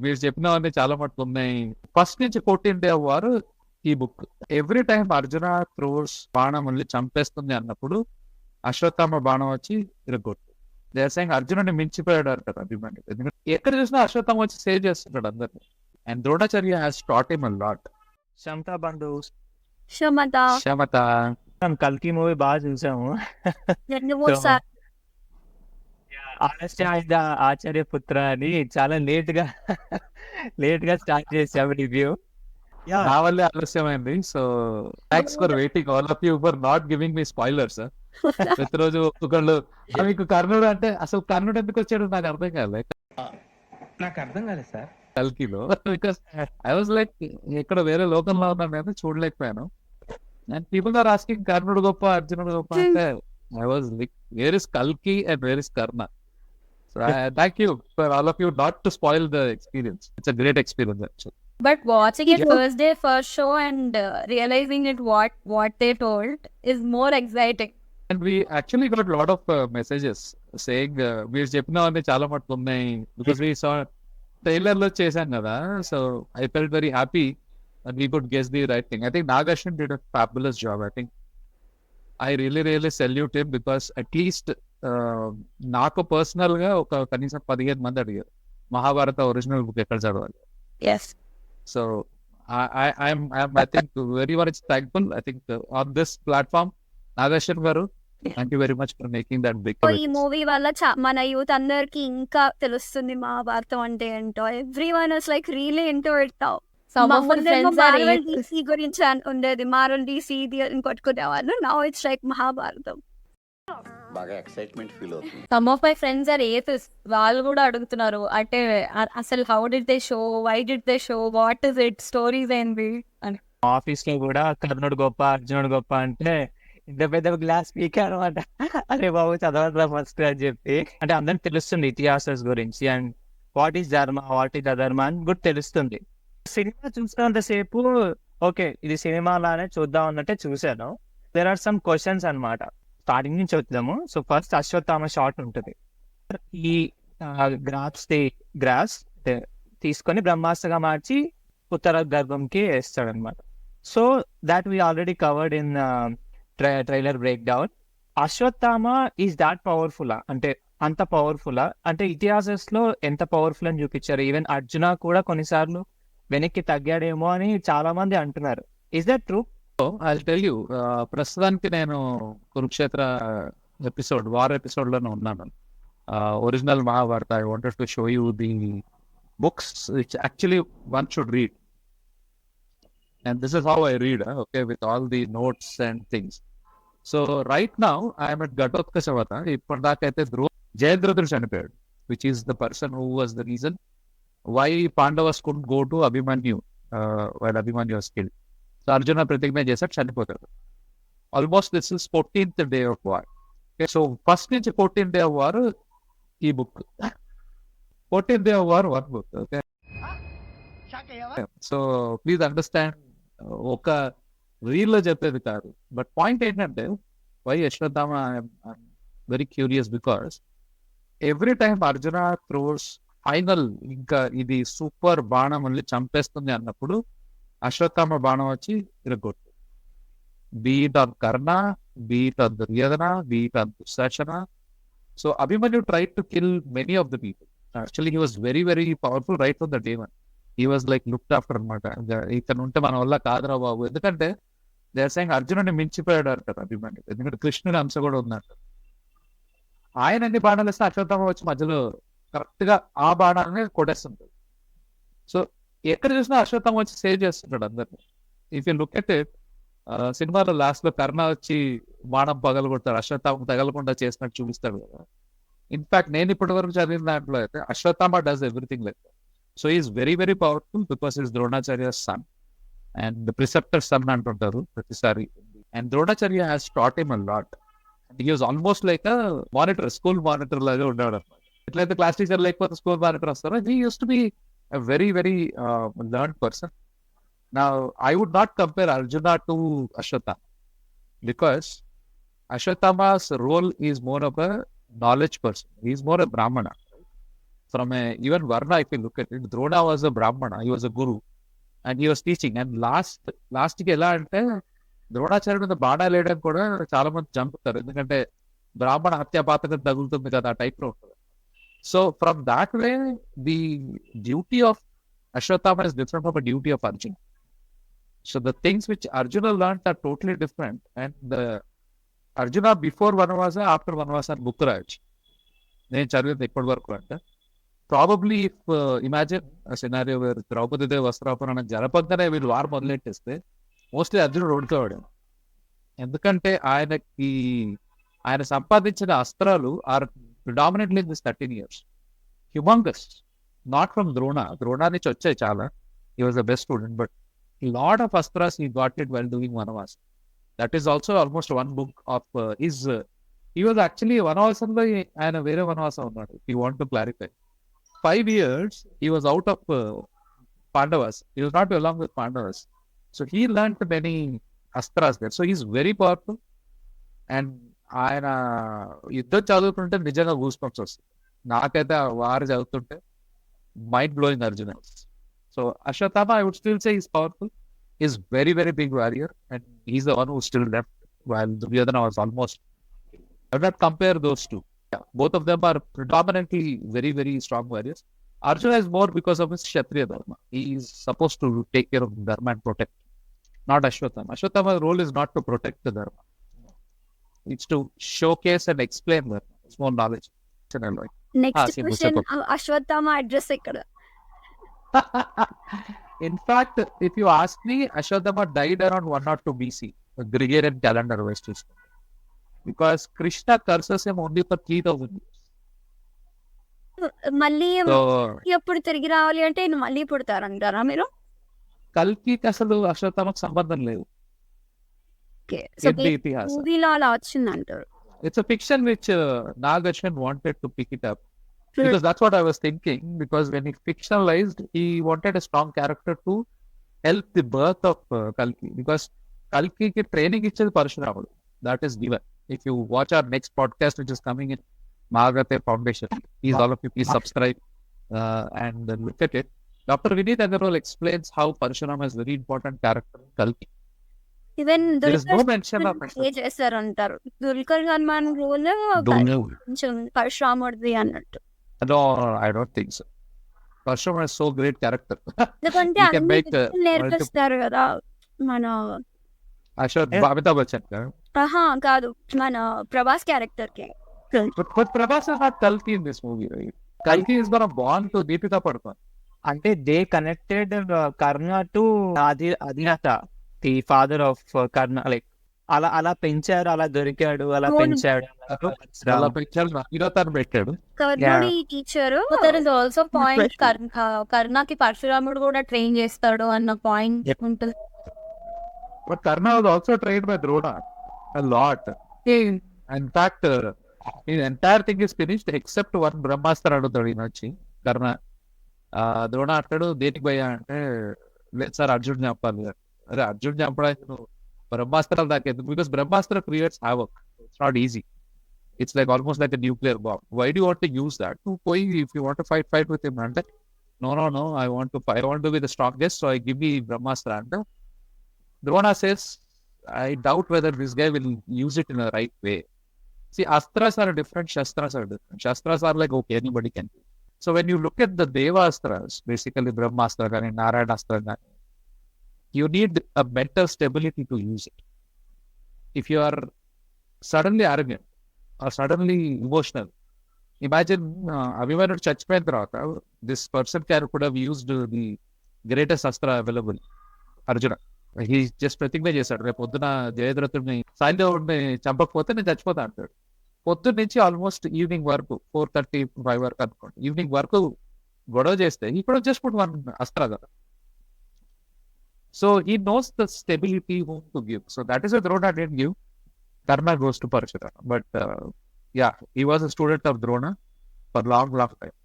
మీరు చెప్పినవన్నీ చాలా మటుకు ఉన్నాయి. ఫస్ట్ నుంచి 14 డే వార్ ఈ book. Every time Arjuna throws బాణం వెళ్ళి చంపేస్తుంది అన్నప్పుడు అశ్వత్థామ బాణం వచ్చి ఇరగొట్టు. దే ఆర్ సేయింగ్ అర్జునుడిని మించిపోయాడు అంటారు అభిమన్యుడు. ఎందుకంటే ఎక్కడ చూసినా అశ్వత్థామ వచ్చి సేవ్ చేస్తుంటాడు అందరిని. And Dronacharya has taught him a lot. శమతా బంధు క్షమత. కల్కి మూవీ బాగా చూసాము. ఆలస్య ఆచార్య పుత్ర అని చాలా లేట్ గా స్టార్ట్ చేసాము రివ్యూ. నా వల్లే ఆలస్యమైంది. So thanks for waiting all of you for not giving me spoilers. ప్రతిరోజు ఒకళ్ళు మీకు కర్ణుడు అంటే అసలు కర్ణుడు ఎందుకు వచ్చాడు నాకు అర్థం కాలేదు సార్ కల్కిలో. బికాస్ ఐ వాజ్ లైక్ ఎక్కడ వేరే లోకంలో ఉన్నాను నేను చూడలేకపోయాను. అండ్ పీపుల్ ఆర్ ఆస్కింగ్ కర్ణుడు గొప్ప అర్జునుడు గొప్ప అంటే I was like where is కల్కి and where is Karna. So thank you for all of you not to spoil the experience. It's a great experience actually. But watching it first day, first show, and realizing it what they told is more exciting. And we actually got a lot of messages saying మీరు చెప్పినవన్నీ చాలా మటుకు ఉన్నాయి because we saw trailer లో చేశాం కదా. So I felt very happy that we could guess the right thing. I think Nag Ashwin did a fabulous job. I think I really salute him because at least నాకు personal గా ఒక కనీసం 15 మంది అడిగారు Mahabharata original book ఎక్కడ చదవాలి. Yes. So I'm I think very much thankful. I think on this platform, Nag Ashwin garu, thank you very much for making that big so ఈ movie వల్ల మన యూత్ అందరికి ఇంకా తెలుస్తుంది మహాభారతం అంటే ఏంటో. Everyone is like really into it now. Marvel DC గురించి ఉండేది, మార్వెల్ డీసీ కొట్టుకునేవాళ్ళు. Now it's like Mahabharatam. బాగా ఎక్సైట్మెంట్ ఫీల్ అవుతుంది. Some of my friends are atheist. వాళ్ళు కూడా అడుగుతున్నారు అంటే అసలు how did they show, why did they show, what is it, stories ఏంటి అని. ఆఫీస్ లో కూడా కర్ణుడు గొప్ప అర్జునుడు గొప్ప అంటే ఇంత పెద్ద గ్లాస్ పీక్ అనమాట. అరే బాబు చదవరా ఫస్ట్ అని చెప్పి. అంటే అందరికి తెలుస్తుంది ఇతిహాసస్ గురించి అండ్ వాట్ ఈస్ ధర్మ వాట్ ఈస్ అధర్మ అని కూడా తెలుస్తుంది. సినిమా చూసినంతసేపు ఓకే ఇది సినిమా లానే చూద్దాం అన్నట్టే చూశాను. దేర్ ఆర్ సమ్ క్వశ్చన్స్ అనమాట. స్టార్టింగ్ నుంచి వద్దాము. సో ఫస్ట్ అశ్వత్థామ షాట్ ఉంటుంది. ఈ గ్రాస్ తీసుకొని బ్రహ్మాస్త్రగా మార్చి ఉత్తర గర్భంకి వేస్తాడు అనమాట. So that we already covered in trailer break down. Ashwatthama is that powerful అంటే అంత పవర్ఫుల్ అంటే ఇతిహాసస్ లో ఎంత పవర్ఫుల్ అని చూపించారు. ఈవెన్ అర్జున కూడా కొన్నిసార్లు వెనక్కి తగ్గాడేమో అని చాలా మంది అంటున్నారు. Is that true? I'll tell you, ప్రస్తుతానికి నేను కురుక్షేత్ర ఎపిసోడ్ వార్ ఎపిసోడ్ లోనే ఉన్నాను. Original Mahabharata I wanted to show you the books which actually one should read. And this is how I read, okay, with all the notes and things. So right now I'm at ఘటోత్కచవత. ఇప్పటిదాకైతే జయద్రథుడు చనిపోయాడు, which is the person who was the reason why Pandavas could go to Abhimanyu while Abhimanyu was killed. So Arjuna ప్రతిజ్ఞ చేశాడు, చనిపోతాడు. Almost this is 14th day of war. So first నుంచి 14th day of war ఈ book. 14th day of war one book. Okay, so please understand, ఒక reel లో చెప్పేది కాదు. But point ఏంటంటే why Ashwatthama very curious because every time Arjuna throws final ఇంకా ఇది super బాణం వెళ్ళి చంపేస్తుంది అన్నప్పుడు అశ్వత్థామ బాణం వచ్చి ఇరగొట్టు. Beat on Karna, beat on Duryodhana, beat on Dushasana. So Abhimanyu tried to kill many of the people. Actually he was very powerful right from the day one. He was like looked after అనమాట. ఇతను ఉంటే మన వల్ల కాదురా బాబు. ఎందుకంటే దే ఆర్ సేయింగ్ అర్జునుడిని మించిపోయాడు అంటారు అభిమన్యు. ఎందుకంటే కృష్ణుడి అంశ కూడా ఉందంట. ఆయన ఎన్ని బాణాలు ఇస్తే అశ్వత్థామ వచ్చి మధ్యలో కరెక్ట్ గా ఆ బాణాలని కొట్టేస్తుంటాడు. సో ఎక్కడ చూసినా అశ్వత్థామ వచ్చి సేవ్ చేస్తుంటాడు అందరినీ. If you look at it, సినిమాలో లాస్ట్ లో కర్ణ వచ్చి బాణం పగలు కొడతాడు, అశ్వత్థామ తగలకుండా చేసినట్టు చూపిస్తాడు కదా. ఇన్ఫాక్ట్ నేను ఇప్పటి వరకు చదివిన దాంట్లో అయితే Ashwatthama does everything like that. So is very powerful because is Dronacharya son and preceptor son అంటుంటారు ప్రతిసారి. And Dronacharya has taught him a lot. He was almost like monitor, school monitor లాగా ఉండేవాడు అనమాట. ఎట్లయితే క్లాస్ టీచర్ లేకపోతే స్కూల్ మానిటర్ వస్తారో, he use to be a very learned person. Now I would not compare Arjuna to Ashwatthama because Ashwatthama's role is more of a knowledge person. He is more a brahmana. from even Varna, if you look at it, Drona was a Brahmana, he was a guru, and he was teaching. And last కి ఎలా అంటే ద్రోణాచార్యుడు మీద బాణాలు వేయడానికి కూడా చాలా మంది చంపుతారు, ఎందుకంటే బ్రాహ్మణ హత్యాపాతకం తగులుతుంది కదా ఆ టైప్ లో ఉంటుంది. So from that way the duty of Ashwatthama is different from the duty of Arjuna. So the things which Arjuna learned are totally different. And the Arjuna before Vanavasa, after Vanavasa, and Bukhraj. నేను చదివింది ఇప్పటి వరకు అంటే probably if imagine scenario where Draupadi Devi వస్త్రాపరణ జరపంగానే వీళ్ళు వారు మొదలెట్టేస్తే mostly అర్జునుడు ఓడిపోయాడు. ఎందుకంటే ఆయన సంపాదించిన అస్త్రాలు are predominantly in this 13 years. Humongous, not from Drona నుంచి వచ్చాయి చాలా. He was the best student, but lot of astras he got it while doing vanvas. That is also almost one book of his. He was actually వనవాసంలో ఆయన వేరే వనవాసం ఉన్నాడు. He want to clarify 5 years he was out of Pandavas. He was not along with Pandavas. So he learned many astras there. So he's very powerful. And ఆయన యుద్ధం చదువుతుంటే నిజంగా goose bumps వస్తుంది. నాకైతే ఆ వారు చదువుతుంటే mind blowing Arjuna. So Ashwatthama, I would still say he's powerful. He's very, very big warrior. And he's the one who still left while Duryodhana was almost. I would not compare those two. Yeah, both of them are predominantly very, very strong warriors. Arjuna is more because of his Kshatriya Dharma. He is supposed to take care of the Dharma and protect, not Ashwatthama. Ashwatthama's role is not to protect the Dharma. It's to showcase and explain Dharma. It's more knowledge. Next see, question, Musako. Ashwatthama address ఎక్కడ? In fact, if you ask me, Ashwatthama died around 102 BC, the Gregorian calendar wise to speak. Because Krishna curses him only for 3000 years. మళ్ళీ So, ఎప్పుడు తిరిగి రావాలి అంటే ఈయన మళ్ళీ పుడతారంటారా మీరు? కల్కికి అసలు అశ్వత్థామకు సంబంధం లేదు సో in the ఇతిహాస. మూవీలో అలా వచ్చింది అంటారు. It's a fiction which Nagarjuna wanted to pick it up. Because that's what I was thinking. Because when he fictionalized, he wanted a strong character to help the birth of Kalki. Because Kalki ki training ichchedi Parashuramudu. That is given. If you watch our next podcast, which is coming in Mahagathe Foundation, please all of you please subscribe and look at it. Dr. Vineet Agarwal explains how Parashurama is a very important character in Kalki. Even There is no mention of ఏ చేస్తారు అంటారు. Dulquer Salman role కొంచెం పరశురాముడిది అన్నట్టు. No, I don't think so. Parashurama is so great character. ఎందుకంటే You can అన్ని make, విద్యలు నేర్పిస్తారు కదా మన Amitabh Bachchan. కాదు, మన ప్రభాస్ క్యారెక్టర్ కి. But Prabhas is not Kalki in this movie, right? Kalki is gonna born to Deepika Padukone. అంటే దే కనెక్టెడ్ కర్ణ టు అధినాథ, the father of Karna. Like అలా పెంచారు, అలా దొరికాడు, అలా అవును. పెంచాడు. అలా పిక్చర్ హీరో తను పెట్టాడు. కర్ణుడి teacher. There is also point, కర్ణకి పరశురాముడు కూడా ట్రైన్ చేస్తాడు అన్న పాయింట్ ఉంటుంది. But Karna was also trained by Drona a lot. In fact, his entire thing is finished except one Brahmastra అడుగుతాడు ఈయన వచ్చి కర్ణ. ద్రోణ అంటాడు దేనికి భయ అంటే లేదు సార్ అర్జున్ చంపాలి. అరే అర్జున్ చంపడానికి నువ్వు బ్రహ్మాస్త్రాలు దాకా ఎందుకు? Because Brahmastra creates havoc. It's not easy. It's like almost like a nuclear bomb. Why do you want to use that? If you want to fight with him, and no, I want to be the strongest, so I give me Brahmastra. And Drona says, I doubt whether this guy will use it in a right way. See, astras are different, shastras are different. Shastras are like, okay, anybody can do. So when you look at the Deva astras, basically Brahmastra and Narayanastra, you need a mental stability to use it. If you are suddenly arrogant or suddenly emotional, imagine Abhimanyu చచ్చిపోయిన తర్వాత this person could have used the greatest astra available, Arjuna. He just ప్రతిజ్ఞ చేశాడు, రేపు పొద్దున జయద్రథుడిని సైంధవుడిని చంపకపోతే నేను చచ్చిపోతా అంటాడు. పొద్దున్న నుంచి ఆల్మోస్ట్ ఈవినింగ్ వరకు 4:35 వరకు అనుకోండి, ఈవినింగ్ వరకు గొడవ చేస్తే he could have just put one astra కదా. So he knows the stability whom to give. So that is why Drona didn't give. Karna goes to Parashurama. But yeah, he was a student of Drona for long time.